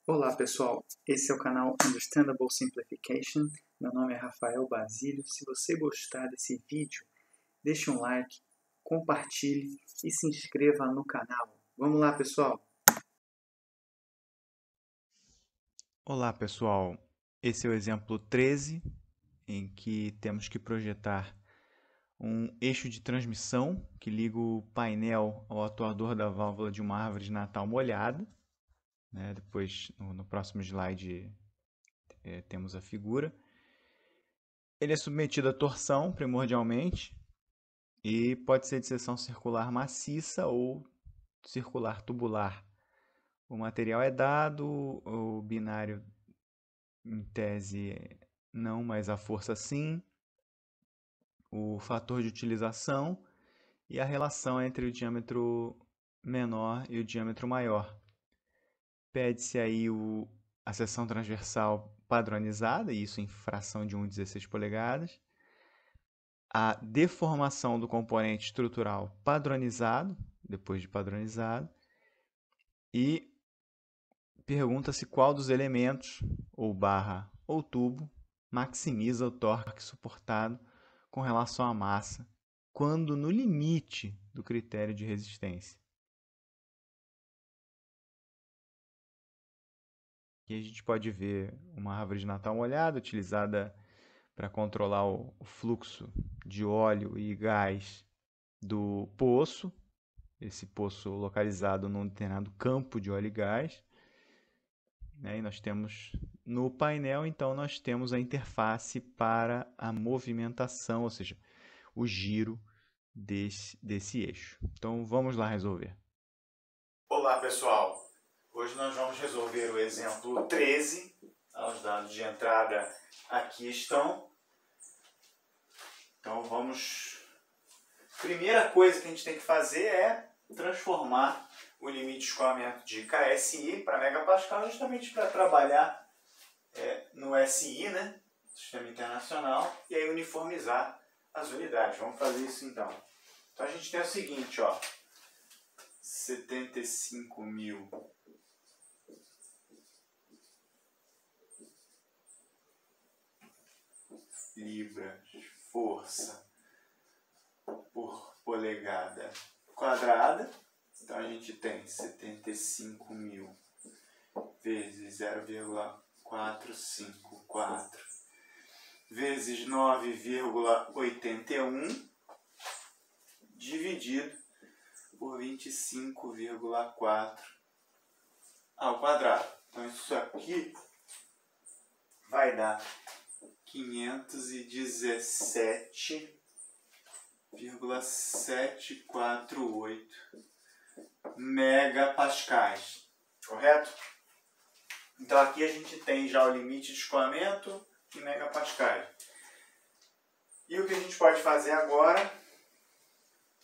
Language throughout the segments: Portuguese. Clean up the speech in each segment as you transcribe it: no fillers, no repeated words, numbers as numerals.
Olá pessoal, esse é o canal Understandable Simplification. Meu nome é Rafael Basílio. Se você gostar desse vídeo, deixe um like, compartilhe e se inscreva no canal. Vamos lá pessoal! Olá pessoal, esse é o exemplo 13, em que temos que projetar um eixo de transmissão que liga o painel ao atuador da válvula de uma árvore de Natal molhada. Depois, no próximo slide, temos a figura. Ele é submetido à torção, primordialmente, e pode ser de seção circular maciça ou circular tubular. O material é dado, o binário, em tese, não, mas a força sim, o fator de utilização e a relação entre o diâmetro menor e o diâmetro maior. Pede-se aí a seção transversal padronizada, isso em fração de 1,16 polegadas, a deformação do componente estrutural padronizado, depois de padronizado, e pergunta-se qual dos elementos, ou barra ou tubo, maximiza o torque suportado com relação à massa, quando no limite do critério de resistência. Aqui a gente pode ver uma árvore de Natal molhada, utilizada para controlar o fluxo de óleo e gás do poço, esse poço localizado num determinado campo de óleo e gás. E nós temos no painel, então, nós temos a interface para a movimentação, ou seja, o giro desse eixo. Então, vamos lá resolver. Olá pessoal, hoje nós vamos resolver o exemplo 13, os dados de entrada aqui estão. Então primeira coisa que a gente tem que fazer é transformar o limite de escoamento de KSI para megapascal, justamente para trabalhar no SI, né? Sistema Internacional, e aí uniformizar as unidades. Vamos fazer isso então. Então a gente tem o seguinte, 75.000 libras força por polegada quadrada. Então a gente tem 75.000 vezes 0,454 vezes 9,81 dividido por 25,4 ao quadrado. Então isso aqui vai dar 517,748 megapascais, correto? Então aqui a gente tem já o limite de escoamento em megapascais. E o que a gente pode fazer agora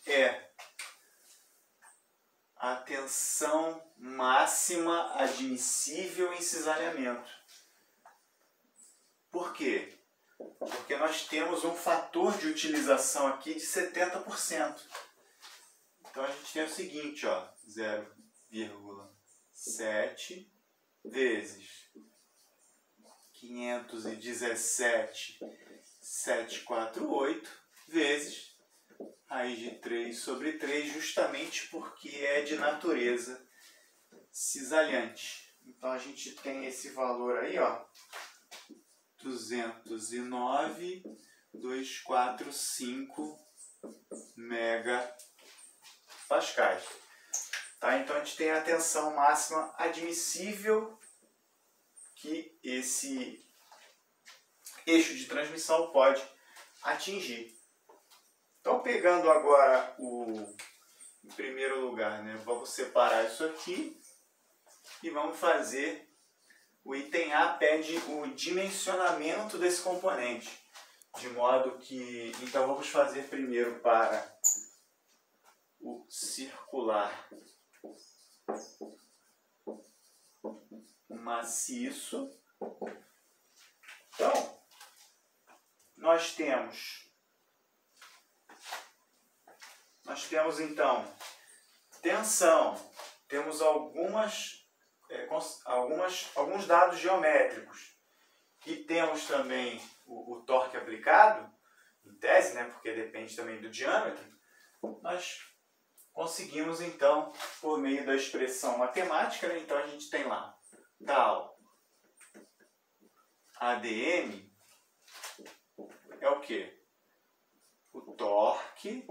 é a tensão máxima admissível em cisalhamento. Por quê? Porque nós temos um fator de utilização aqui de 70%. Então a gente tem o seguinte, 0,7 vezes 517,748 vezes raiz de 3 sobre 3, justamente porque é de natureza cisalhante. Então a gente tem esse valor aí, 209,245 megapascais. Tá? Então a gente tem a tensão máxima admissível que esse eixo de transmissão pode atingir. Então, pegando agora em primeiro lugar, vamos separar isso aqui e vamos fazer o item A, pede o dimensionamento desse componente. De modo que, então vamos fazer primeiro para o circular maciço. Então, nós temos então tensão. Temos algumas alguns dados geométricos e temos também o torque aplicado, em tese, né, porque depende também do diâmetro, nós conseguimos então, por meio da expressão matemática, né, então a gente tem lá tal ADM é o quê? O torque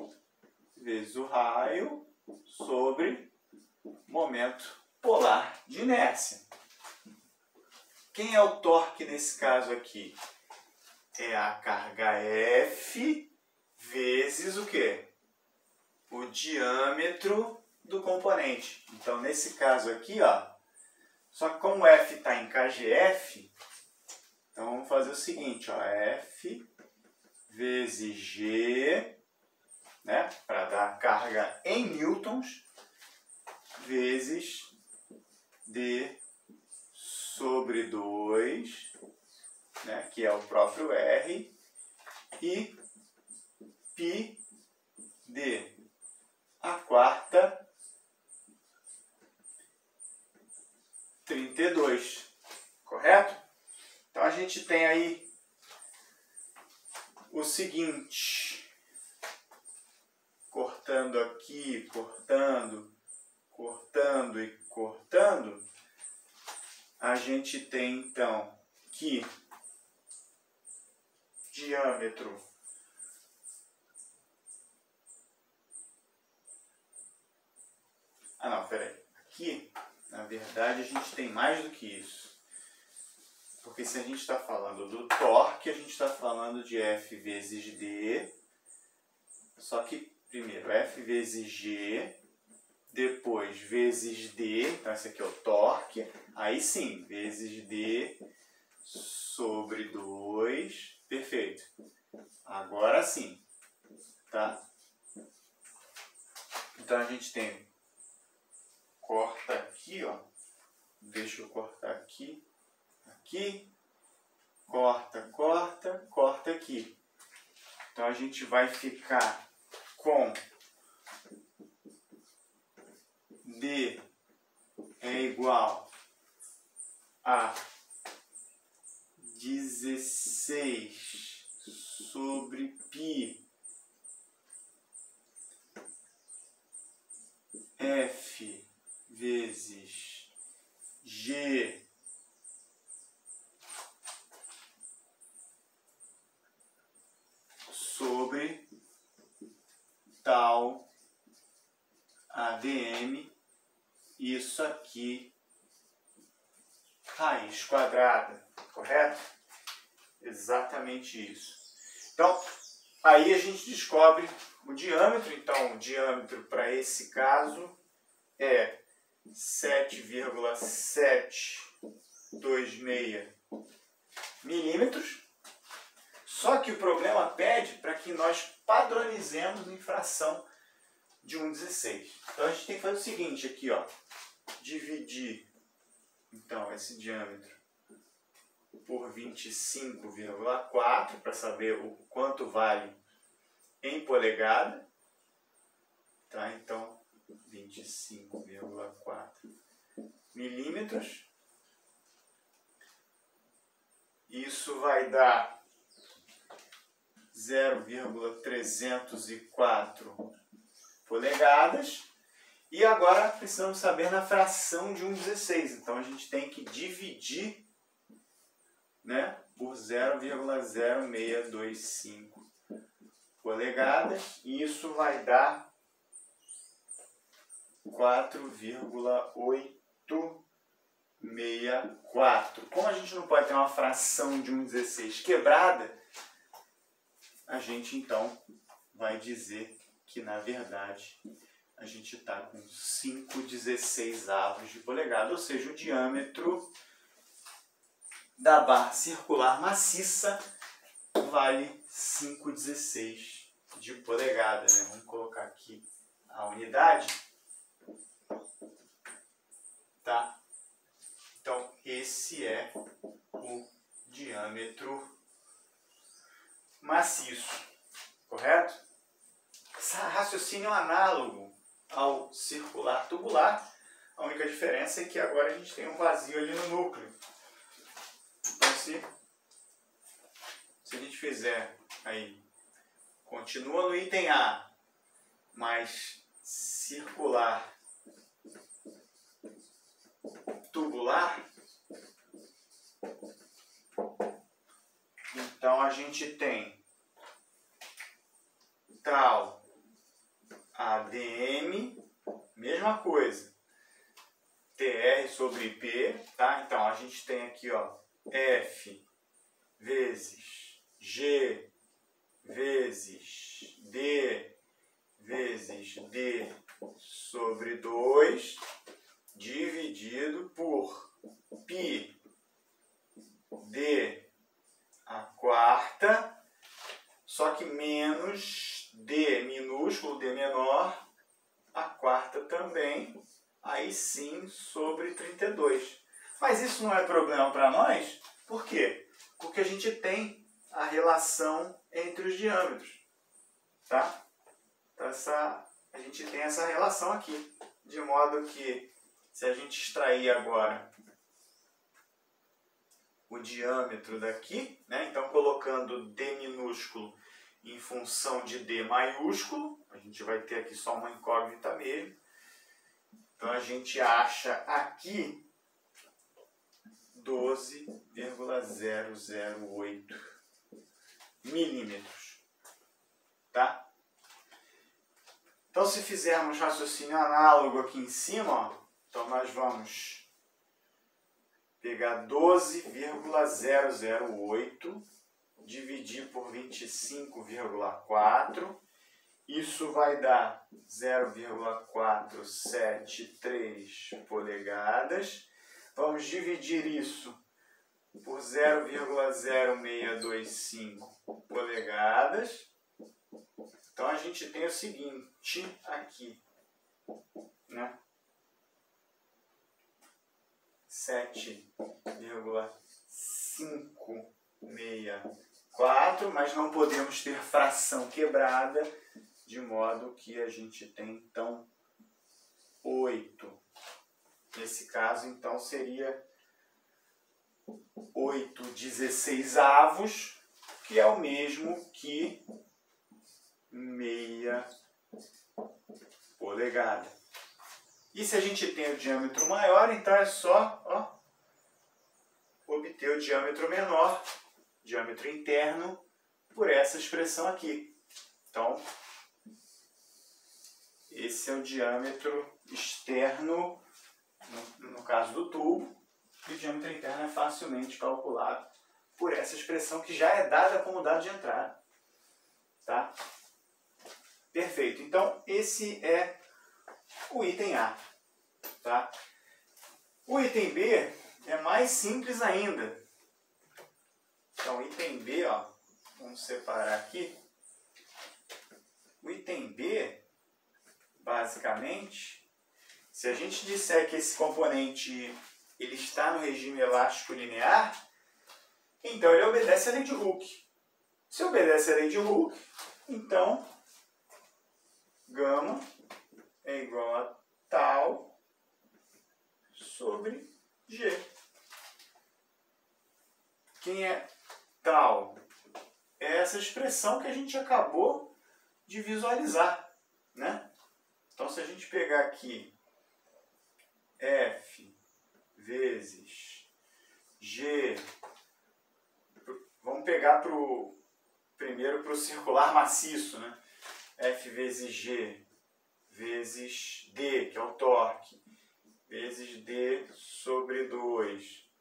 vezes o raio sobre momento polar de inércia. Quem é o torque nesse caso aqui? É a carga F vezes o quê? O diâmetro do componente. Então, nesse caso aqui, ó, só que como F está em kgf, então vamos fazer o seguinte, ó, F vezes G, né, para dar carga em newtons, vezes D sobre 2, né, que é o próprio R, e π d a quarta 32, correto? Então a gente tem aí o seguinte, cortando aqui, cortando e cortando, a gente tem então que diâmetro aqui, na verdade, a gente tem mais do que isso. Porque se a gente está falando do torque, a gente está falando de F vezes D. Só que, primeiro, F vezes G, depois vezes D, então esse aqui é o torque. Aí sim, vezes D sobre 2. Perfeito. Agora sim. Tá? Então a gente tem, corta aqui, ó. Deixa eu cortar aqui. Aqui, corta, corta, corta aqui. Então a gente vai ficar com D é igual a 16 sobre π F vezes G sobre tal ADM, isso aqui, raiz quadrada, correto? Exatamente isso. Então, aí a gente descobre o diâmetro. Então, o diâmetro para esse caso é 7,726 milímetros. Só que o problema pede para que nós padronizemos em fração de 1/16. Então a gente tem que fazer o seguinte aqui, ó. Dividir então esse diâmetro por 25,4 para saber o quanto vale em polegada. Tá? Então 25,4 milímetros. Isso vai dar 0,304 polegadas. E agora precisamos saber na fração de 1/16. Então a gente tem que dividir, né, por 0,0625 polegadas. E isso vai dar 4,864. Como a gente não pode ter uma fração de 1/16 quebrada, a gente então vai dizer que na verdade a gente está com 5/16 de polegada, ou seja, o diâmetro da barra circular maciça vale 5/16 de polegada, né? Vamos colocar aqui a unidade. Tá? Então, esse é o diâmetro maciço, correto? Esse raciocínio análogo ao circular tubular, A única diferença é que agora a gente tem um vazio ali no núcleo. Então, se a gente fizer aí, continua no item A, mas circular, tubular, então a gente tem tal ADM, mesma coisa, TR sobre P, tá? Então a gente tem aqui, ó, F vezes G vezes D vezes D sobre 2 dividido por π D a quarta, só que menos D minúsculo, D menor, a quarta também, aí sim sobre 32. Mas isso não é problema para nós, por quê? Porque a gente tem a relação entre os diâmetros, tá? Então a gente tem essa relação aqui, de modo que se a gente extrair agora o diâmetro daqui, né? Então colocando D minúsculo em função de D maiúsculo, a gente vai ter aqui só uma incógnita mesmo. Então a gente acha aqui 12,008 milímetros, tá? Então se fizermos raciocínio análogo aqui em cima, ó, então nós vamos pegar 12,008, dividir por 25,4, isso vai dar 0,473 polegadas. Vamos dividir isso por 0,0625 polegadas. Então a gente tem o seguinte aqui, né? 7,564, mas não podemos ter fração quebrada, de modo que a gente tem, então, 8. Nesse caso, então, seria 8/16, que é o mesmo que meia polegada. E se a gente tem o diâmetro maior, então é só, ó, obter o diâmetro menor, diâmetro interno, por essa expressão aqui. Então, esse é o diâmetro externo, no caso do tubo, e o diâmetro interno é facilmente calculado por essa expressão que já é dada como dado de entrada. Tá? Perfeito. Então, esse é o item A. Tá? O item B é mais simples ainda. Então, item B, ó, vamos separar aqui. O item B, basicamente, se a gente disser que esse componente ele está no regime elástico linear, então ele obedece à lei de Hooke. Se obedece à lei de Hooke, então gama é igual a tal sobre G. Quem é tal? É essa expressão que a gente acabou de visualizar, né? Então, se a gente pegar aqui F vezes G, vamos pegar primeiro para o circular maciço, né? F vezes G vezes D, que é o torque, vezes D sobre 2.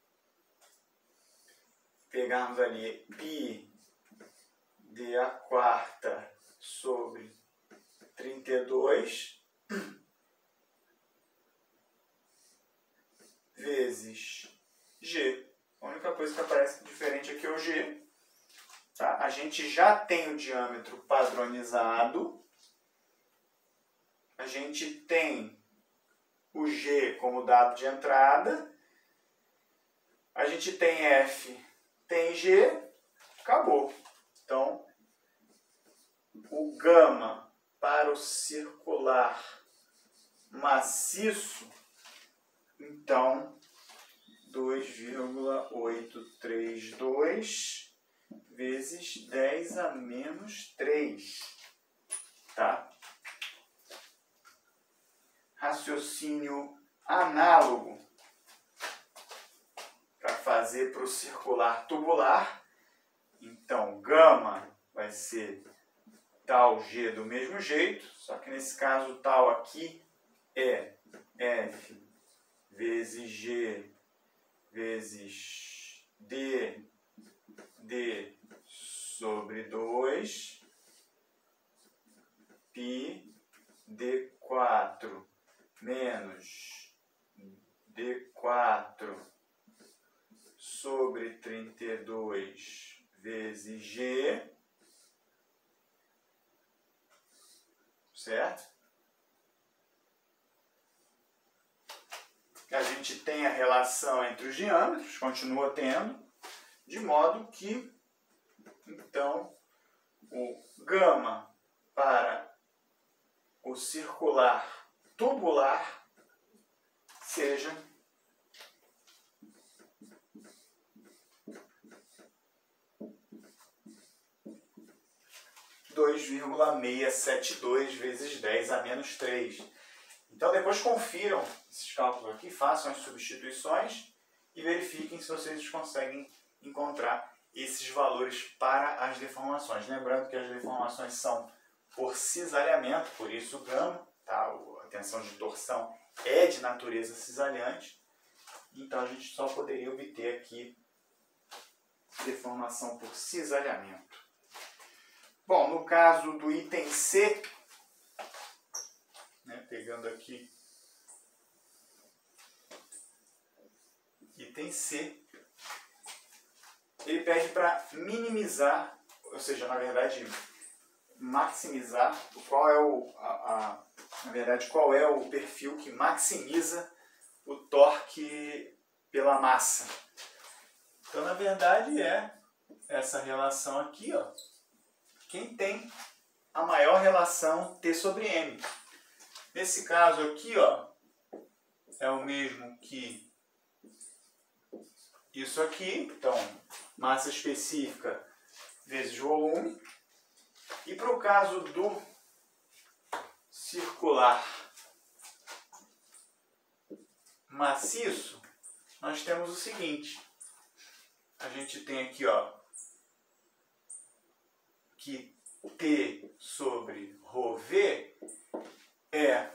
Pegarmos ali π D a quarta sobre 32 vezes G. A única coisa que aparece diferente aqui é o G. Tá? A gente já tem o diâmetro padronizado. A gente tem o G como dado de entrada. A gente tem F, tem G, acabou. Então, o gama para o circular maciço então, 2,832 vezes 10 a menos 3. Tá? Raciocínio análogo para fazer para o circular tubular. Então, gama vai ser tal G do mesmo jeito, só que nesse caso tal aqui é F vezes G vezes D sobre 2 π D4 menos D4 sobre 32 vezes G, certo? A gente tem a relação entre os diâmetros, continua tendo, de modo que, então, o gama para o circular tubular seja 2,672 vezes 10 a menos 3. Então, depois confiram esses cálculos aqui, façam as substituições e verifiquem se vocês conseguem encontrar esses valores para as deformações. Lembrando que as deformações são por cisalhamento, por isso o gama, tá? A tensão de torção é de natureza cisalhante. Então, a gente só poderia obter aqui deformação por cisalhamento. Bom, no caso do item C, né, pegando aqui item C, ele pede para minimizar, ou seja, na verdade, maximizar qual é qual é o perfil que maximiza o torque pela massa. Então, na verdade, é essa relação aqui, ó. Quem tem a maior relação T sobre M. Nesse caso aqui, ó, é o mesmo que isso aqui. Então, massa específica vezes volume. E para o caso do circular maciço, nós temos o seguinte. A gente tem aqui, ó, que T sobre ρV é,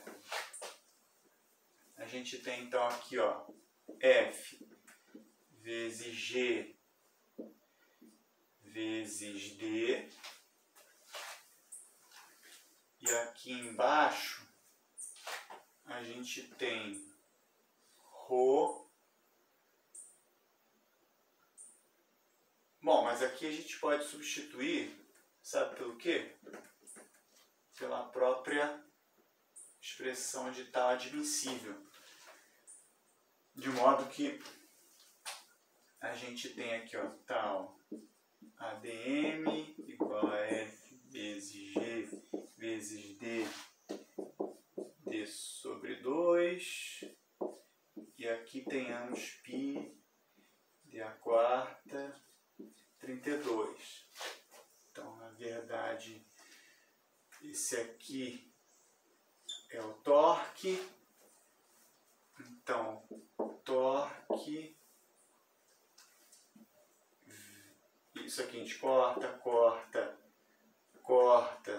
a gente tem então aqui, ó, F vezes G vezes D, e aqui embaixo a gente tem ρ. Bom, mas aqui a gente pode substituir, sabe pelo quê? Pela própria expressão de tal admissível. De modo que a gente tem aqui, ó, tal ADM igual a F vezes G vezes D sobre 2. E aqui tenhamos π d a quarta 32. Então, na verdade, esse aqui é o torque. Então, torque. Isso aqui a gente corta,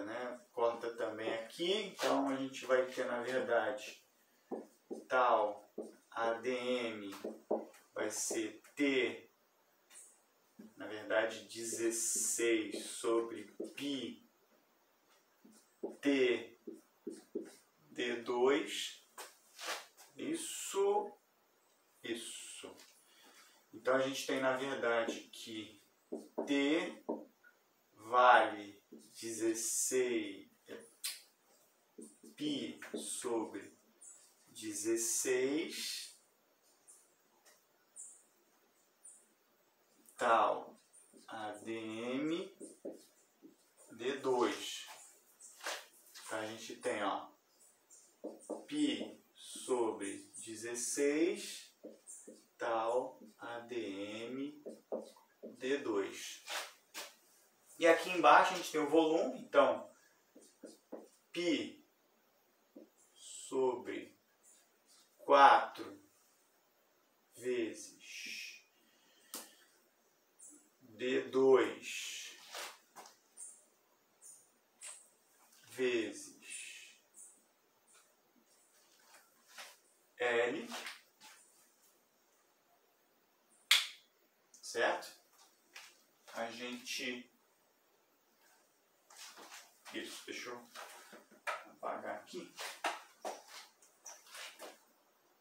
né? Corta também aqui. Então, a gente vai ter, na verdade, tal ADM vai ser T, na verdade, 16 sobre π T D2. Isso. Então, a gente tem, na verdade, que T vale 16 π sobre 16 tal ADM D2. Então, a gente tem, ó, π sobre 16 tal ADM D2. E aqui embaixo a gente tem o volume, então π sobre 4 vezes D2 vezes L, certo? A gente... Isso, deixa eu apagar aqui.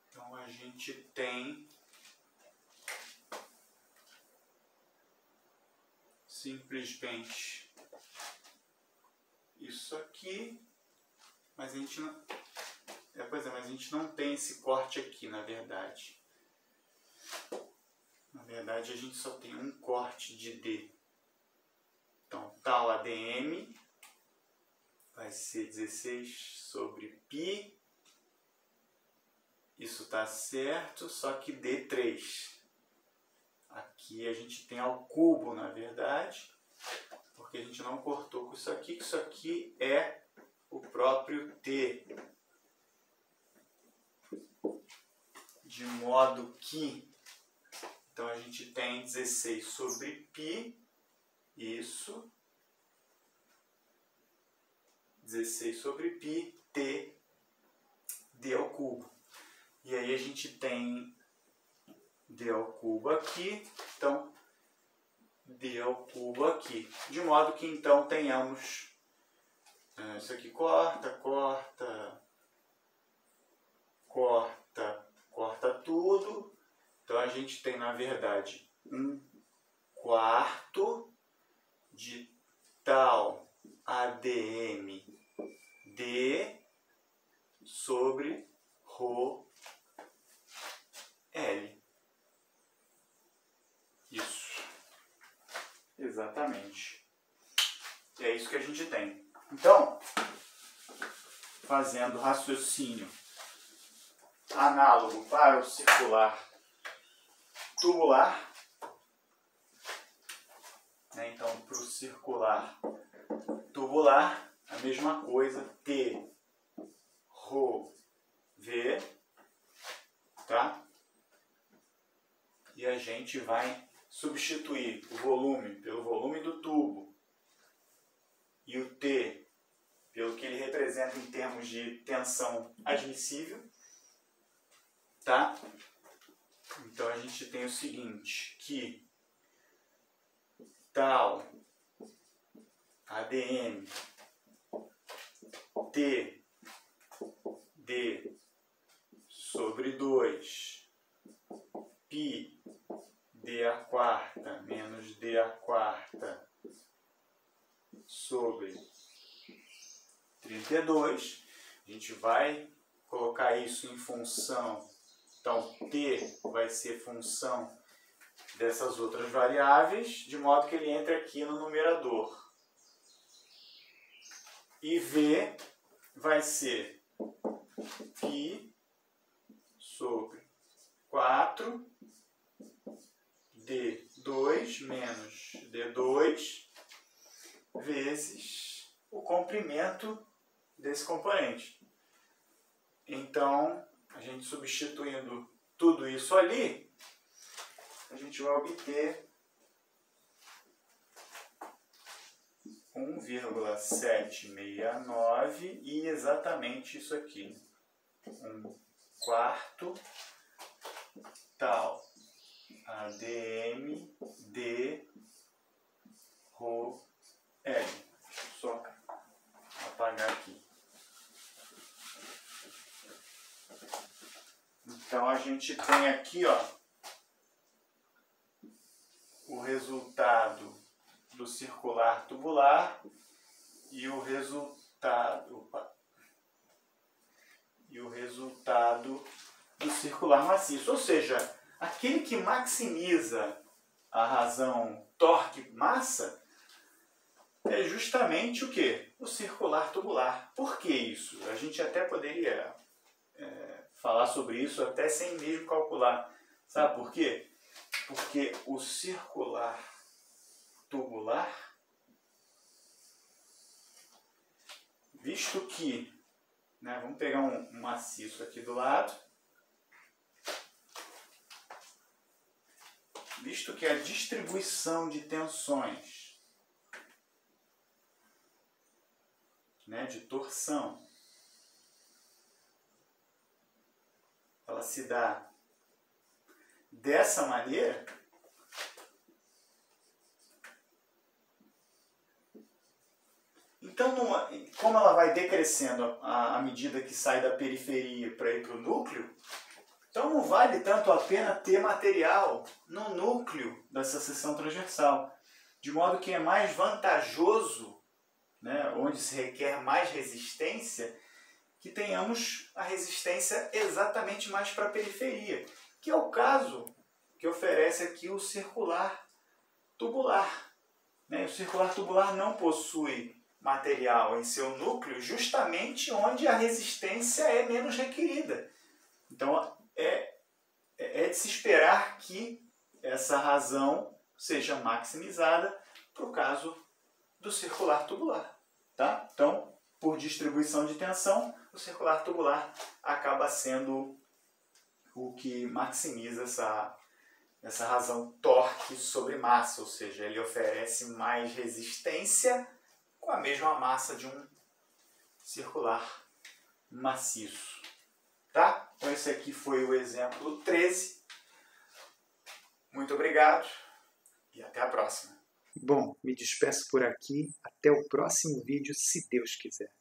Então a gente tem simplesmente isso aqui, mas a gente não... mas a gente não tem esse corte aqui, na verdade. Na verdade, a gente só tem um corte de D. Então, tal ADM vai ser 16 sobre π. Isso está certo, só que D3. Aqui a gente tem ao cubo, na verdade, porque a gente não cortou com isso que isso aqui é o próprio T. De modo que, então a gente tem 16 sobre π, isso, 16 sobre π, T, D ao cubo. E aí a gente tem D ao cubo aqui, então D ao cubo aqui. De modo que então tenhamos, isso aqui corta tudo. Então a gente tem na verdade 1/4 de tal ADM D sobre ρ L. Isso. Exatamente. E é isso que a gente tem. Então, fazendo raciocínio análogo para o circular tubular, então para o circular tubular, a mesma coisa, T, ρ, V, tá? E a gente vai substituir o volume pelo volume do tubo e o T pelo que ele representa em termos de tensão admissível, tá? Então a gente tem o seguinte, que tal ADM T D sobre 2 π D a quarta menos D a quarta sobre 32. A gente vai colocar isso em função, então T vai ser função dessas outras variáveis, de modo que ele entre aqui no numerador. E V vai ser π sobre 4 D2 menos D2 vezes o comprimento desse componente. Então, a gente substituindo tudo isso ali, a gente vai obter 1,769 e exatamente isso aqui. 1/4 tal ADM D ρ L. Só apagar aqui. Então a gente tem aqui, ó, o resultado do circular tubular e o resultado do circular maciço, ou seja, aquele que maximiza a razão torque-massa é justamente o quê? O circular tubular. Por que isso? A gente até poderia falar sobre isso até sem mesmo calcular. Sabe por quê? Porque o circular tubular, visto que, né, vamos pegar um maciço aqui do lado, visto que a distribuição de tensões, né, de torção, ela se dá dessa maneira, então, como ela vai decrescendo à medida que sai da periferia para ir para o núcleo, então não vale tanto a pena ter material no núcleo dessa seção transversal, de modo que é mais vantajoso, né, onde se requer mais resistência, que tenhamos a resistência exatamente mais para a periferia, que é o caso que oferece aqui o circular tubular. O circular tubular não possui material em seu núcleo justamente onde a resistência é menos requerida. Então, é de se esperar que essa razão seja maximizada para o caso do circular tubular. Tá? Então, por distribuição de tensão, o circular tubular acaba sendo o que maximiza essa razão torque sobre massa, ou seja, ele oferece mais resistência com a mesma massa de um circular maciço. Tá? Então esse aqui foi o exemplo 13. Muito obrigado e até a próxima. Bom, me despeço por aqui. Até o próximo vídeo, se Deus quiser.